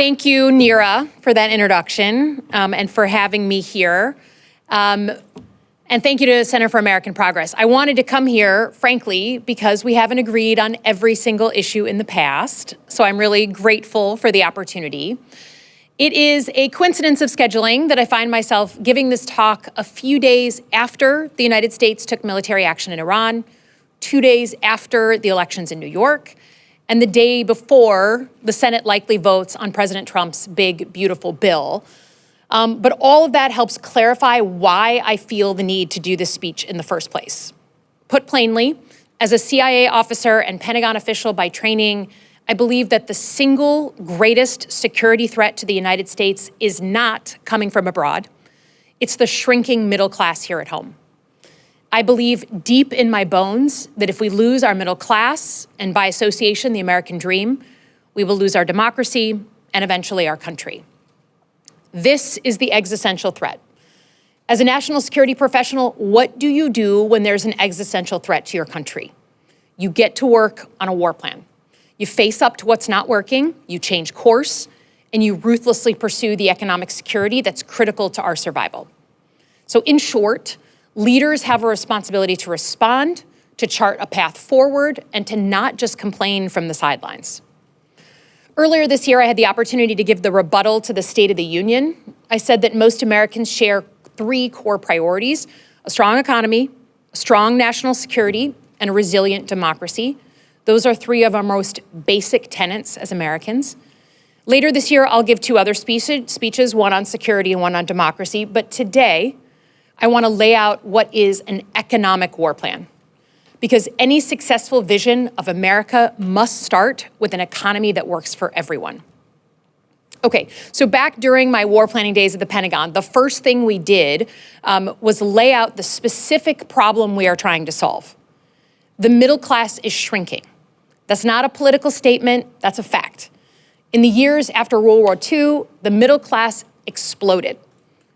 Thank you, Neera, for that introduction and for having me here. And thank you to the Center for American Progress. I wanted to come here, frankly, because we haven't agreed on every single issue in the past, so I'm really grateful for the opportunity. It is a coincidence of scheduling that I find myself giving this talk a few days after the United States took military action in Iran, 2 days after the elections in New York, and the day before the Senate likely votes on President Trump's big, beautiful bill. But all of that helps clarify why I feel the need to do this speech in the first place. Put plainly, as a CIA officer and Pentagon official by training, I believe that the single greatest security threat to the United States is not coming from abroad. It's the shrinking middle class here at home. I believe deep in my bones that if we lose our middle class, and by association, the American dream, we will lose our democracy and eventually our country. This is the existential threat. As a national security professional, what do you do when there's an existential threat to your country? You get to work on a war plan. You face up to what's not working, you change course, and you ruthlessly pursue the economic security that's critical to our survival. So in short, leaders have a responsibility to respond, to chart a path forward, and to not just complain from the sidelines. Earlier this year, I had the opportunity to give the rebuttal to the State of the Union. I said that most Americans share 3 core priorities: a strong economy, a strong national security, and a resilient democracy. Those are 3 of our most basic tenets as Americans. Later this year, I'll give 2 other speeches, one on security and one on democracy. But today, I want to lay out what is an economic war plan. Because any successful vision of America must start with an economy that works for everyone. Okay, so back during my war planning days at the Pentagon, the first thing we did was lay out the specific problem we are trying to solve. The middle class is shrinking. That's not a political statement, that's a fact. In the years after World War II, the middle class exploded.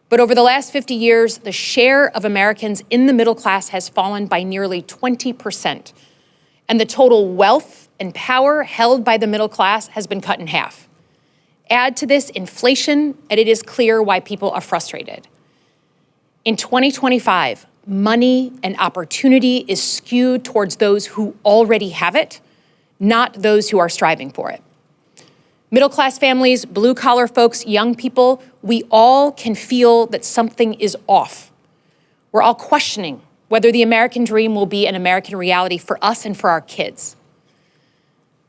But over the last 50 years, the share of Americans in the middle class has fallen by nearly 20%. And the total wealth and power held by the middle class has been cut in half. Add to this inflation, and it is clear why people are frustrated. In 2025, money and opportunity is skewed towards those who already have it, not those who are striving for it. Middle-class families, blue-collar folks, young people, we all can feel that something is off. We're all questioning whether the American dream will be an American reality for us and for our kids.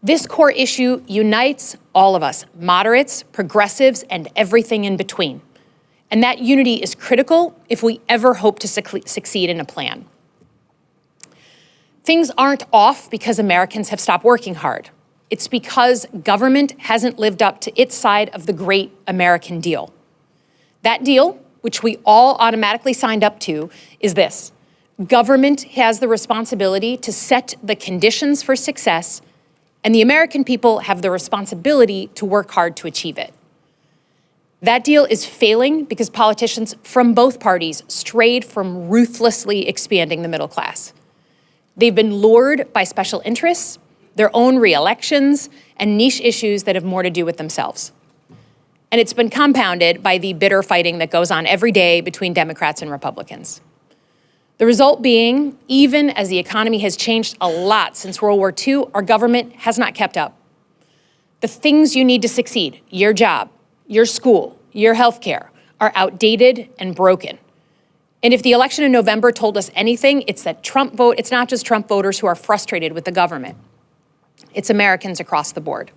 This core issue unites all of us, moderates, progressives, and everything in between. And that unity is critical if we ever hope to succeed in a plan. Things aren't off because Americans have stopped working hard. It's because government hasn't lived up to its side of the great American deal. That deal, which we all automatically signed up to, is this: government has the responsibility to set the conditions for success, and the American people have the responsibility to work hard to achieve it. That deal is failing because politicians from both parties strayed from ruthlessly expanding the middle class. They've been lured by special interests, their own re-elections, and niche issues that have more to do with themselves. And it's been compounded by the bitter fighting that goes on every day between Democrats and Republicans. The result being, even as the economy has changed a lot since World War II, our government has not kept up. The things you need to succeed, your job, your school, your healthcare, are outdated and broken. And if the election in November told us anything, it's that it's not just Trump voters who are frustrated with the government. It's Americans across the board.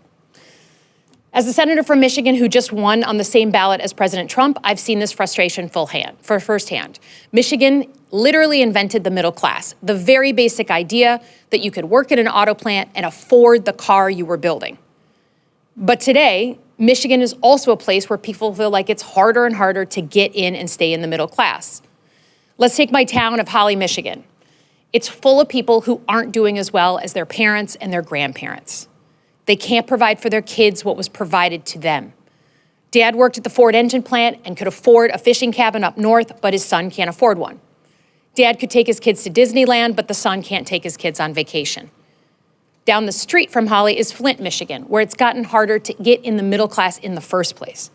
As a senator from Michigan who just won on the same ballot as President Trump, I've seen this frustration firsthand. Michigan literally invented the middle class, the very basic idea that you could work at an auto plant and afford the car you were building. But today, Michigan is also a place where people feel like it's harder and harder to get in and stay in the middle class. Let's take my town of Holly, Michigan. It's full of people who aren't doing as well as their parents and their grandparents. They can't provide for their kids what was provided to them. Dad worked at the Ford engine plant and could afford a fishing cabin up north, but his son can't afford one. Dad could take his kids to Disneyland, but the son can't take his kids on vacation. Down the street from Holly is Flint, Michigan, where it's gotten harder to get in the middle class in the first place.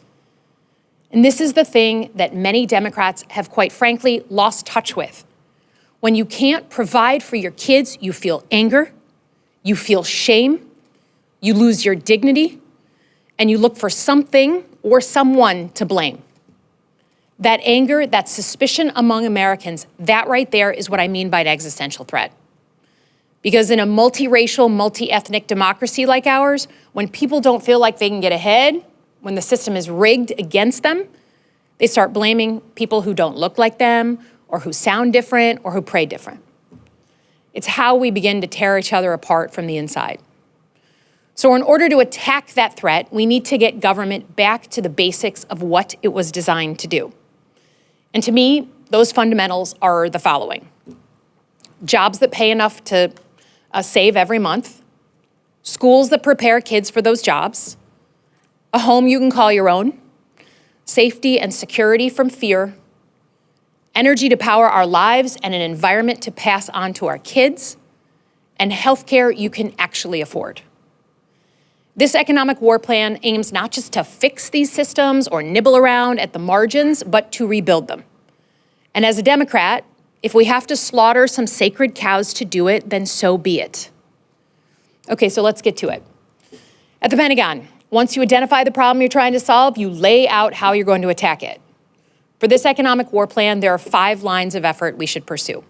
And this is the thing that many Democrats have, quite frankly, lost touch with. When you can't provide for your kids, you feel anger, you feel shame, you lose your dignity, and you look for something or someone to blame. That anger, that suspicion among Americans, that right there is what I mean by an existential threat. Because in a multiracial, multi-ethnic democracy like ours, when people don't feel like they can get ahead, when the system is rigged against them, they start blaming people who don't look like them, or who sound different, or who pray different. It's how we begin to tear each other apart from the inside. So in order to attack that threat, we need to get government back to the basics of what it was designed to do. And to me, those fundamentals are the following: jobs that pay enough to save every month, schools that prepare kids for those jobs, a home you can call your own, safety and security from fear, energy to power our lives and an environment to pass on to our kids, and healthcare you can actually afford. This economic war plan aims not just to fix these systems or nibble around at the margins, but to rebuild them. And as a Democrat, if we have to slaughter some sacred cows to do it, then so be it. Okay, so let's get to it. At the Pentagon, once you identify the problem you're trying to solve, you lay out how you're going to attack it. For this economic war plan, there are 5 lines of effort we should pursue.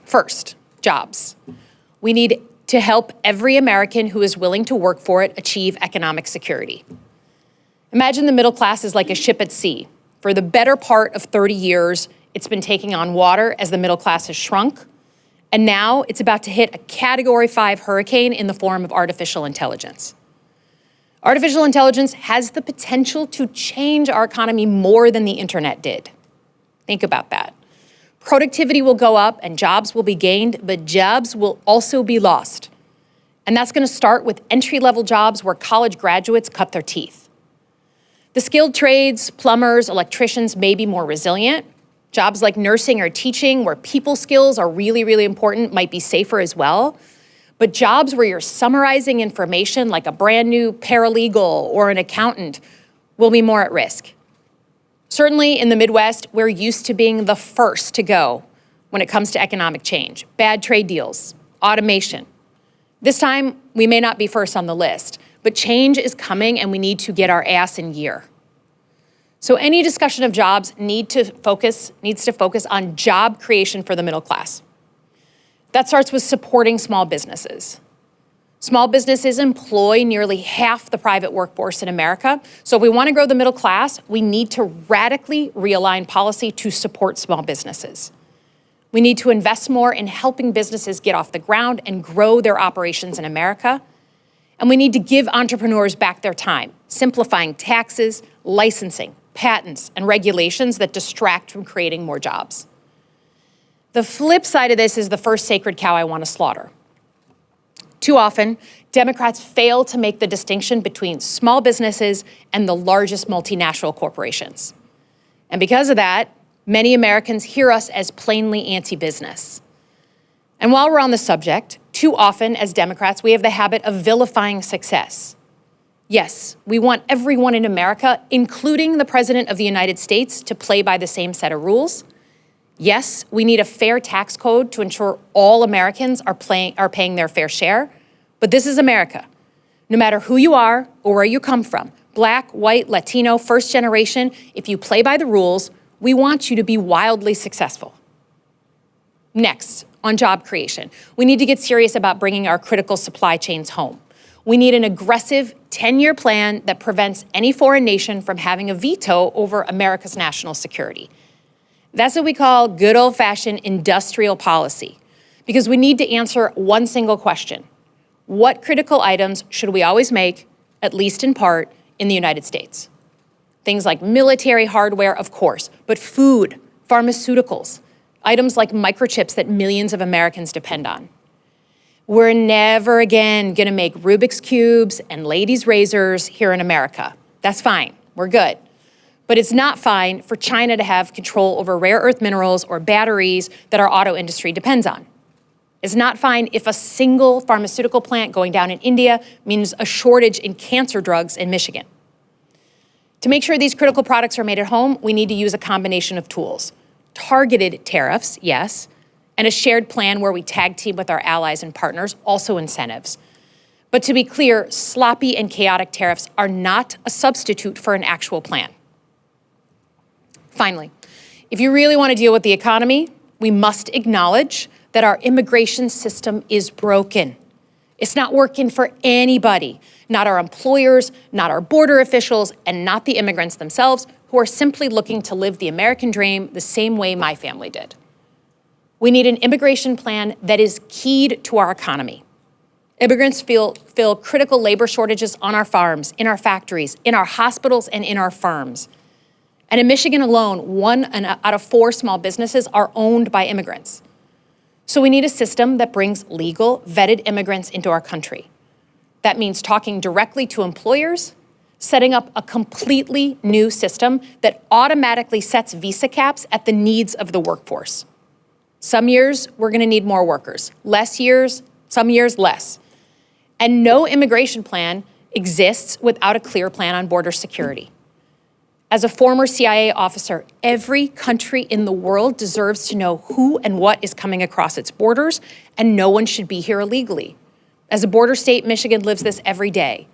First, jobs. We need to help every American who is willing to work for it achieve economic security. Imagine the middle class is like a ship at sea. For the better part of 30 years, it's been taking on water as the middle class has shrunk, and now it's about to hit a Category 5 hurricane in the form of artificial intelligence. Artificial intelligence has the potential to change our economy more than the internet did. Think about that. Productivity will go up and jobs will be gained, but jobs will also be lost. And that's going to start with entry-level jobs where college graduates cut their teeth. The skilled trades, plumbers, electricians may be more resilient. Jobs like nursing or teaching, where people skills are really, really important, might be safer as well. But jobs where you're summarizing information, like a brand new paralegal or an accountant, will be more at risk. Certainly in the Midwest, we're used to being the first to go when it comes to economic change. Bad trade deals, automation. This time, we may not be first on the list, but change is coming and we need to get our ass in gear. So any discussion of jobs needs to focus on job creation for the middle class. That starts with supporting small businesses. Small businesses employ nearly half the private workforce in America. So if we want to grow the middle class, we need to radically realign policy to support small businesses. We need to invest more in helping businesses get off the ground and grow their operations in America. And we need to give entrepreneurs back their time, simplifying taxes, licensing, patents, and regulations that distract from creating more jobs. The flip side of this is the first sacred cow I want to slaughter. Too often, Democrats fail to make the distinction between small businesses and the largest multinational corporations. And because of that, many Americans hear us as plainly anti-business. And while we're on the subject, too often as Democrats, we have the habit of vilifying success. Yes, we want everyone in America, including the President of the United States, to play by the same set of rules. Yes, we need a fair tax code to ensure all Americans are paying their fair share, but this is America. No matter who you are or where you come from, Black, white, Latino, first generation, if you play by the rules, we want you to be wildly successful. Next, on job creation, we need to get serious about bringing our critical supply chains home. We need an aggressive 10-year plan that prevents any foreign nation from having a veto over America's national security. That's what we call good old-fashioned industrial policy, because we need to answer one single question. What critical items should we always make, at least in part, in the United States? Things like military hardware, of course, but food, pharmaceuticals, items like microchips that millions of Americans depend on. We're never again gonna make Rubik's Cubes and ladies' razors here in America. That's fine, we're good. But it's not fine for China to have control over rare earth minerals or batteries that our auto industry depends on. is not fine if a single pharmaceutical plant going down in India means a shortage in cancer drugs in Michigan. To make sure these critical products are made at home, we need to use a combination of tools. Targeted tariffs, yes, and a shared plan where we tag team with our allies and partners, also incentives. But to be clear, sloppy and chaotic tariffs are not a substitute for an actual plan. Finally, if you really want to deal with the economy, we must acknowledge that our immigration system is broken. It's not working for anybody, not our employers, not our border officials, and not the immigrants themselves, who are simply looking to live the American dream the same way my family did. We need an immigration plan that is keyed to our economy. Immigrants fill critical labor shortages on our farms, in our factories, in our hospitals, and in our firms. And in Michigan alone, 1 out of 4 small businesses are owned by immigrants. So we need a system that brings legal, vetted immigrants into our country. That means talking directly to employers, setting up a completely new system that automatically sets visa caps at the needs of the workforce. Some years, we're gonna need more workers. Some years, less. And no immigration plan exists without a clear plan on border security. As a former CIA officer, every country in the world deserves to know who and what is coming across its borders, and no one should be here illegally. As a border state, Michigan lives this every day.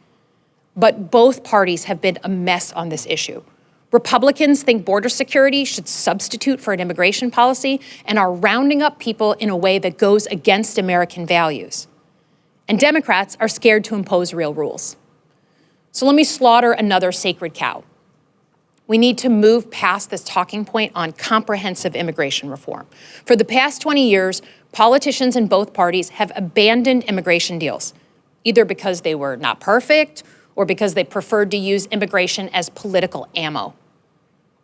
But both parties have been a mess on this issue. Republicans think border security should substitute for an immigration policy and are rounding up people in a way that goes against American values. And Democrats are scared to impose real rules. So let me slaughter another sacred cow. We need to move past this talking point on comprehensive immigration reform. For the past 20 years, politicians in both parties have abandoned immigration deals, either because they were not perfect or because they preferred to use immigration as political ammo.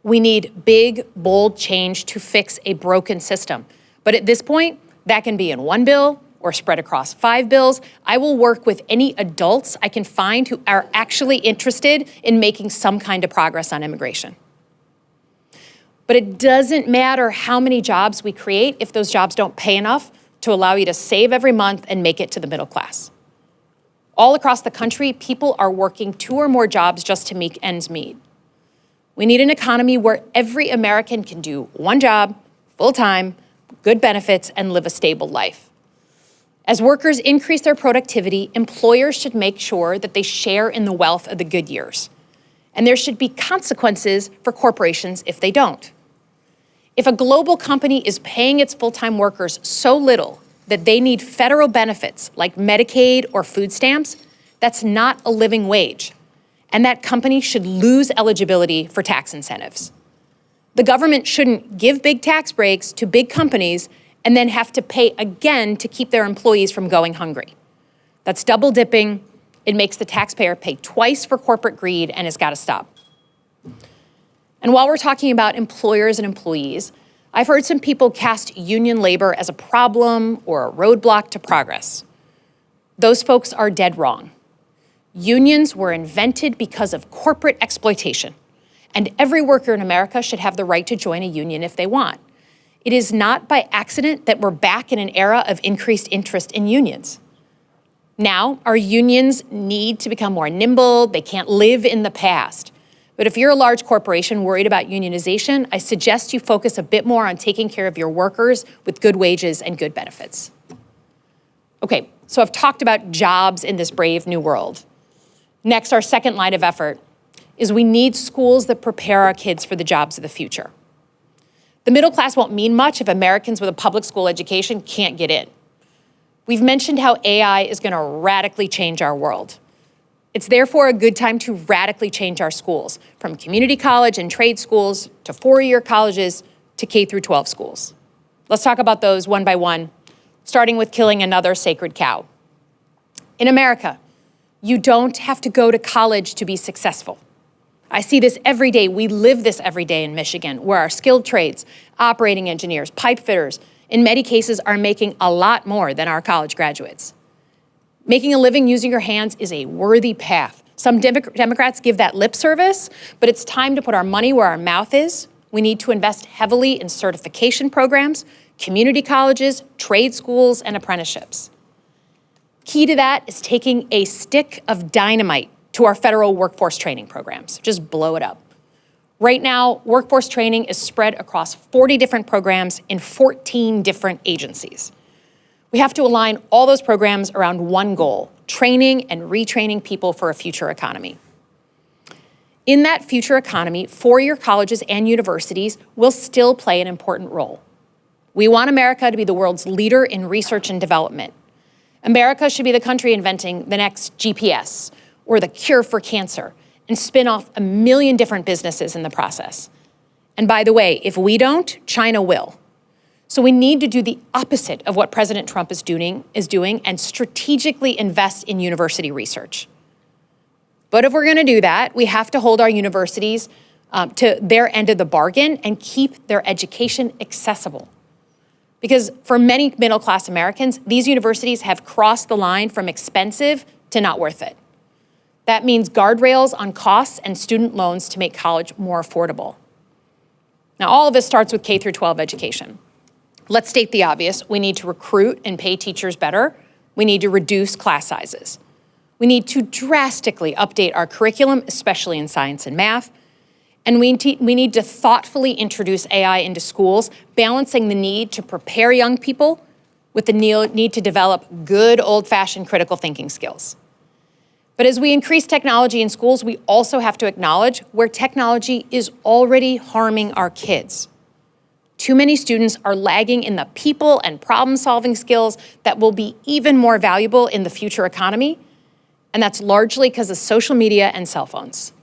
We need big, bold change to fix a broken system. But at this point, that can be in one bill or spread across 5 bills. I will work with any adults I can find who are actually interested in making some kind of progress on immigration. But it doesn't matter how many jobs we create if those jobs don't pay enough to allow you to save every month and make it to the middle class. All across the country, people are working 2 or more jobs just to make ends meet. We need an economy where every American can do 1 job, full-time, good benefits, and live a stable life. As workers increase their productivity, employers should make sure that they share in the wealth of the good years. And there should be consequences for corporations if they don't. If a global company is paying its full-time workers so little that they need federal benefits like Medicaid or food stamps, that's not a living wage. And that company should lose eligibility for tax incentives. The government shouldn't give big tax breaks to big companies and then have to pay again to keep their employees from going hungry. That's double dipping. It makes the taxpayer pay twice for corporate greed, and it's got to stop. And while we're talking about employers and employees, I've heard some people cast union labor as a problem or a roadblock to progress. Those folks are dead wrong. Unions were invented because of corporate exploitation, and every worker in America should have the right to join a union if they want. It is not by accident that we're back in an era of increased interest in unions. Now, our unions need to become more nimble. They can't live in the past. But if you're a large corporation worried about unionization, I suggest you focus a bit more on taking care of your workers with good wages and good benefits. Okay, so I've talked about jobs in this brave new world. Next, our second line of effort is we need schools that prepare our kids for the jobs of the future. The middle class won't mean much if Americans with a public school education can't get in. We've mentioned how AI is going to radically change our world. It's therefore a good time to radically change our schools, from community college and trade schools to 4-year colleges to K-12 schools. Let's talk about those one by one, starting with killing another sacred cow. In America, you don't have to go to college to be successful. I see this every day. We live this every day in Michigan, where our skilled trades, operating engineers, pipe fitters, in many cases are making a lot more than our college graduates. Making a living using your hands is a worthy path. Some Democrats give that lip service, but it's time to put our money where our mouth is. We need to invest heavily in certification programs, community colleges, trade schools, and apprenticeships. Key to that is taking a stick of dynamite to our federal workforce training programs. Just blow it up. Right now, workforce training is spread across 40 different programs in 14 different agencies. We have to align all those programs around one goal: training and retraining people for a future economy. In that future economy, four-year colleges and universities will still play an important role. We want America to be the world's leader in research and development. America should be the country inventing the next GPS or the cure for cancer and spin off 1 million different businesses in the process. And by the way, if we don't, China will. So we need to do the opposite of what President Trump is doing and strategically invest in university research. But if we're going to do that, we have to hold our universities to their end of the bargain and keep their education accessible. Because for many middle-class Americans, these universities have crossed the line from expensive to not worth it. That means guardrails on costs and student loans to make college more affordable. Now, all of this starts with K through 12 education. Let's state the obvious. We need to recruit and pay teachers better. We need to reduce class sizes. We need to drastically update our curriculum, especially in science and math. And we need to thoughtfully introduce AI into schools, balancing the need to prepare young people with the need to develop good old-fashioned critical thinking skills. But as we increase technology in schools, we also have to acknowledge where technology is already harming our kids. Too many students are lagging in the people and problem-solving skills that will be even more valuable in the future economy, and that's largely because of social media and cell phones.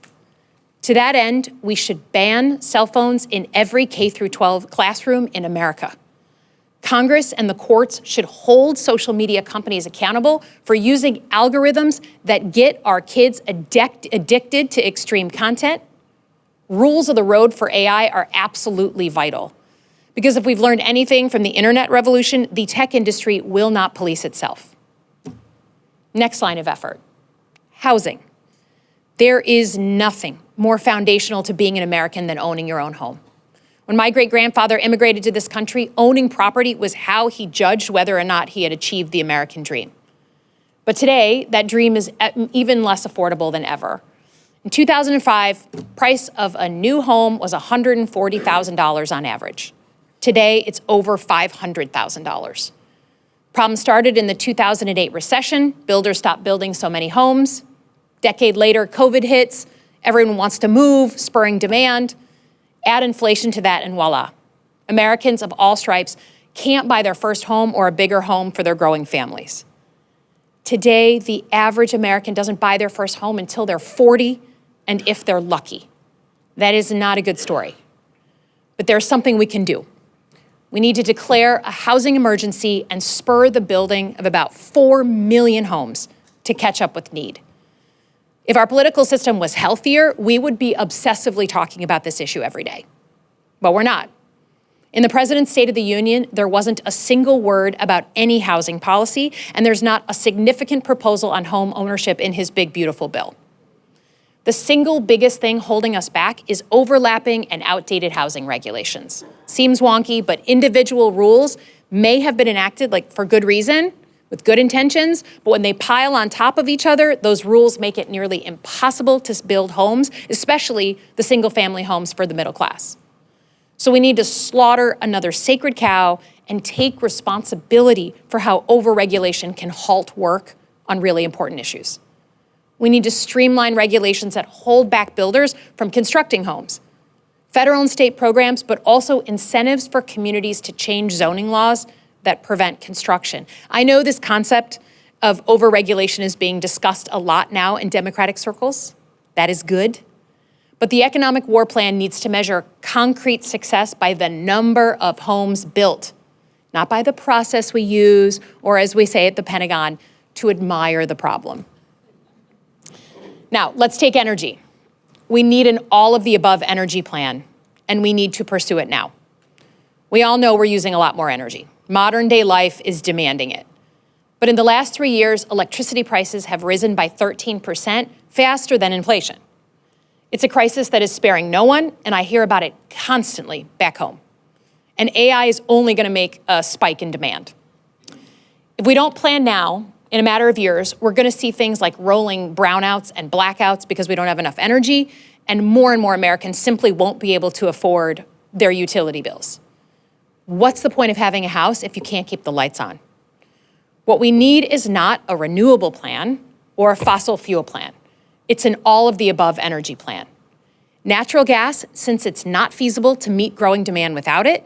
To that end, we should ban cell phones in every K through 12 classroom in America. Congress and the courts should hold social media companies accountable for using algorithms that get our kids addicted to extreme content. Rules of the road for AI are absolutely vital. Because if we've learned anything from the internet revolution, the tech industry will not police itself. Next line of effort, housing. There is nothing more foundational to being an American than owning your own home. When my great-grandfather immigrated to this country, owning property was how he judged whether or not he had achieved the American dream. But today, that dream is even less affordable than ever. In 2005, price of a new home was $140,000 on average. Today, it's over $500,000. Problem started in the 2008 recession. Builders stopped building so many homes. Decade later, COVID hits. Everyone wants to move, spurring demand. Add inflation to that and voila. Americans of all stripes can't buy their first home or a bigger home for their growing families. Today, the average American doesn't buy their first home until they're 40, and if they're lucky. That is not a good story. But there's something we can do. We need to declare a housing emergency and spur the building of about 4 million homes to catch up with need. If our political system was healthier, we would be obsessively talking about this issue every day. But we're not. In the President's State of the Union, there wasn't a single word about any housing policy, and there's not a significant proposal on home ownership in his big, beautiful bill. The single biggest thing holding us back is overlapping and outdated housing regulations. Seems wonky, but individual rules may have been enacted for good reason, with good intentions, but when they pile on top of each other, those rules make it nearly impossible to build homes, especially the single-family homes for the middle class. So we need to slaughter another sacred cow and take responsibility for how overregulation can halt work on really important issues. We need to streamline regulations that hold back builders from constructing homes. Federal and state programs, but also incentives for communities to change zoning laws that prevent construction. I know this concept of overregulation is being discussed a lot now in Democratic circles. That is good. But the economic war plan needs to measure concrete success by the number of homes built, not by the process we use, or as we say at the Pentagon, to admire the problem. Now, let's take energy. We need an all-of-the-above energy plan, and we need to pursue it now. We all know we're using a lot more energy. Modern-day life is demanding it. But in the last 3 years, electricity prices have risen by 13%, faster than inflation. It's a crisis that is sparing no one, and I hear about it constantly back home. and AI is only going to make a spike in demand. If we don't plan now, in a matter of years, we're going to see things like rolling brownouts and blackouts because we don't have enough energy, and more Americans simply won't be able to afford their utility bills. What's the point of having a house if you can't keep the lights on? What we need is not a renewable plan or a fossil fuel plan. It's an all-of-the-above energy plan. Natural gas, since it's not feasible to meet growing demand without it,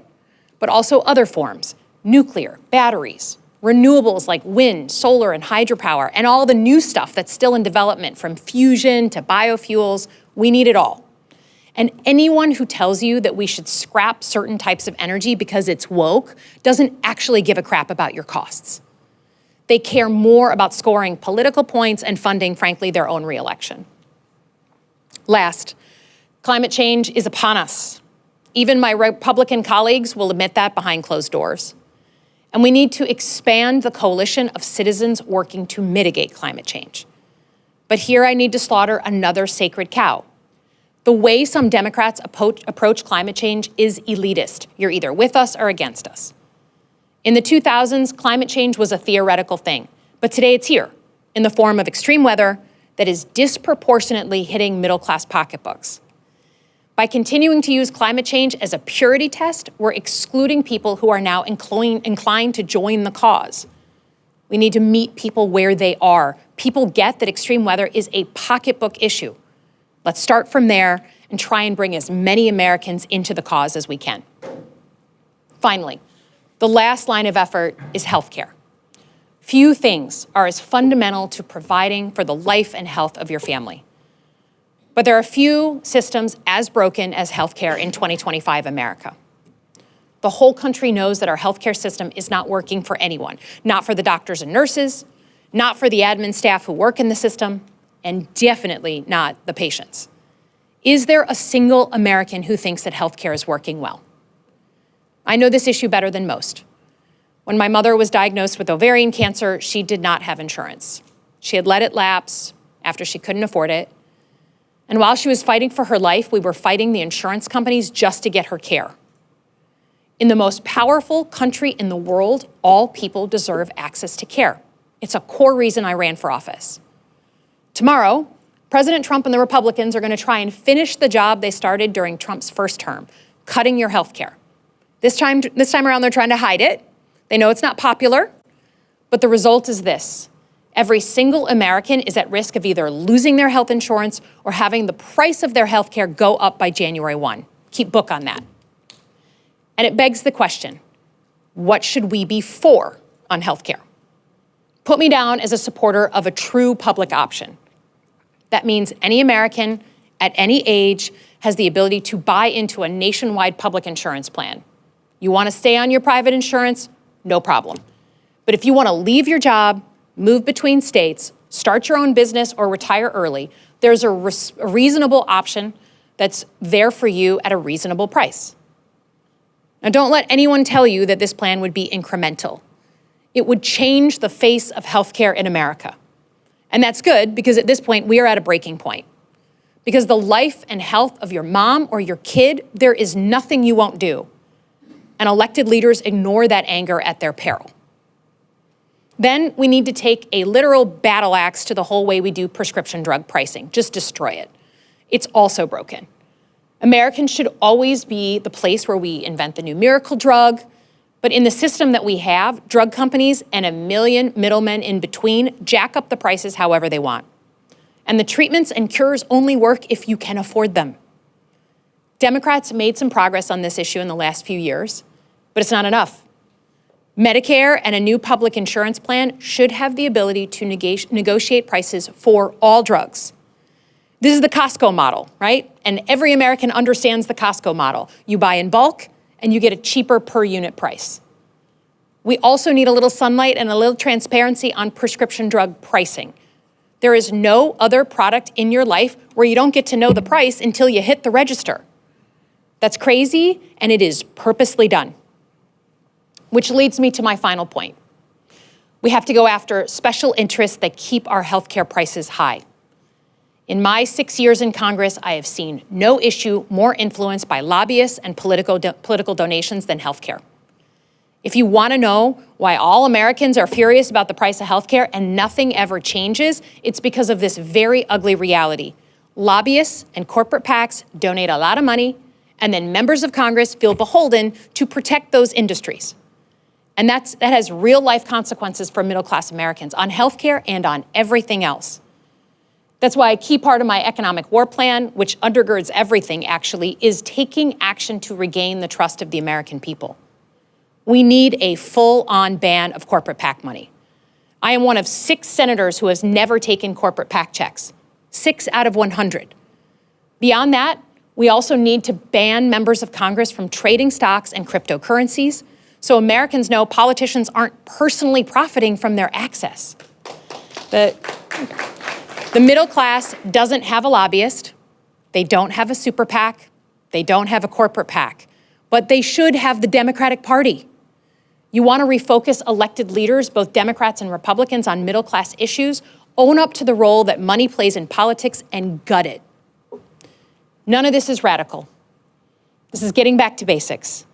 but also other forms, nuclear, batteries, renewables like wind, solar, and hydropower, and all the new stuff that's still in development, from fusion to biofuels. We need it all. And anyone who tells you that we should scrap certain types of energy because it's woke doesn't actually give a crap about your costs. They care more about scoring political points and funding, frankly, their own reelection. Last, climate change is upon us. Even my Republican colleagues will admit that behind closed doors. And we need to expand the coalition of citizens working to mitigate climate change. But here I need to slaughter another sacred cow. The way some Democrats approach climate change is elitist. You're either with us or against us. In the 2000s, climate change was a theoretical thing, but today it's here in the form of extreme weather that is disproportionately hitting middle-class pocketbooks. By continuing to use climate change as a purity test, we're excluding people who are now inclined to join the cause. We need to meet people where they are. People get that extreme weather is a pocketbook issue. Let's start from there and try and bring as many Americans into the cause as we can. Finally, the last line of effort is healthcare. Few things are as fundamental to providing for the life and health of your family. But there are few systems as broken as healthcare in 2025 America. The whole country knows that our healthcare system is not working for anyone, not for the doctors and nurses, not for the admin staff who work in the system, and definitely not the patients. Is there a single American who thinks that healthcare is working well? I know this issue better than most. When my mother was diagnosed with ovarian cancer, she did not have insurance. She had let it lapse after she couldn't afford it. And while she was fighting for her life, we were fighting the insurance companies just to get her care. In the most powerful country in the world, all people deserve access to care. It's a core reason I ran for office. Tomorrow, President Trump and the Republicans are going to try and finish the job they started during Trump's first term, cutting your health care. This time around, they're trying to hide it. They know it's not popular, but the result is this. Every single American is at risk of either losing their health insurance or having the price of their health care go up by January 1. Keep book on that. And it begs the question, what should we be for on health care? Put me down as a supporter of a true public option. That means any American at any age has the ability to buy into a nationwide public insurance plan. You want to stay on your private insurance? No problem. But if you want to leave your job, move between states, start your own business, or retire early, there's a reasonable option that's there for you at a reasonable price. Now, don't let anyone tell you that this plan would be incremental. It would change the face of healthcare in America. And that's good because at this point, we are at a breaking point. Because the life and health of your mom or your kid, there is nothing you won't do. And elected leaders ignore that anger at their peril. Then we need to take a literal battle axe to the whole way we do prescription drug pricing. Just destroy it. It's also broken. Americans should always be the place where we invent the new miracle drug. But in the system that we have, drug companies and a million middlemen in between jack up the prices however they want. And the treatments and cures only work if you can afford them. Democrats made some progress on this issue in the last few years, but it's not enough. Medicare and a new public insurance plan should have the ability to negotiate prices for all drugs. This is the Costco model, right? And every American understands the Costco model. You buy in bulk and you get a cheaper per unit price. We also need a little sunlight and a little transparency on prescription drug pricing. There is no other product in your life where you don't get to know the price until you hit the register. That's crazy, and it is purposely done. Which leads me to my final point. We have to go after special interests that keep our healthcare prices high. In my 6 years in Congress, I have seen no issue more influenced by lobbyists and political donations than healthcare. If you want to know why all Americans are furious about the price of healthcare and nothing ever changes, it's because of this very ugly reality. Lobbyists and corporate PACs donate a lot of money, and then members of Congress feel beholden to protect those industries. And that has real-life consequences for middle-class Americans on healthcare and on everything else. That's why a key part of my economic war plan, which undergirds everything actually, is taking action to regain the trust of the American people. We need a full-on ban of corporate PAC money. I am one of 6 senators who has never taken corporate PAC checks, 6 out of 100. Beyond that, we also need to ban members of Congress from trading stocks and cryptocurrencies so Americans know politicians aren't personally profiting from their access. The middle class doesn't have a lobbyist, they don't have a super PAC, they don't have a corporate PAC, but they should have the Democratic Party. You want to refocus elected leaders, both Democrats and Republicans, on middle class issues, own up to the role that money plays in politics and gut it. None of this is radical. This is getting back to basics.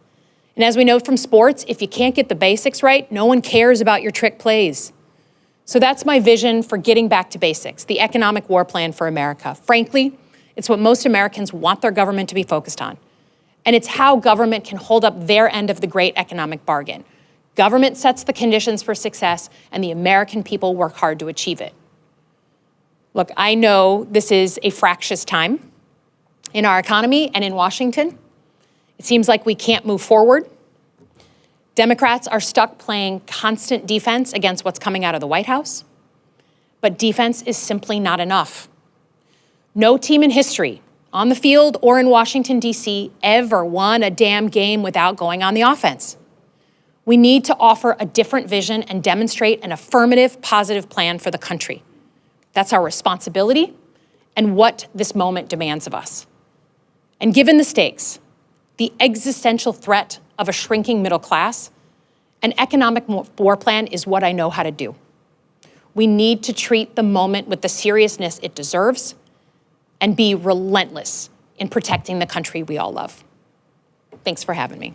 And as we know from sports, if you can't get the basics right, no one cares about your trick plays. So that's my vision for getting back to basics, the economic war plan for America. Frankly, it's what most Americans want their government to be focused on. And it's how government can hold up their end of the great economic bargain. Government sets the conditions for success, and the American people work hard to achieve it. Look, I know this is a fractious time in our economy and in Washington. It seems like we can't move forward. Democrats are stuck playing constant defense against what's coming out of the White House. But defense is simply not enough. No team in history, on the field or in Washington, D.C., ever won a damn game without going on the offense. We need to offer a different vision and demonstrate an affirmative, positive plan for the country. That's our responsibility and what this moment demands of us. And given the stakes, the existential threat of a shrinking middle class, an economic war plan is what I know how to do. We need to treat the moment with the seriousness it deserves and be relentless in protecting the country we all love. Thanks for having me.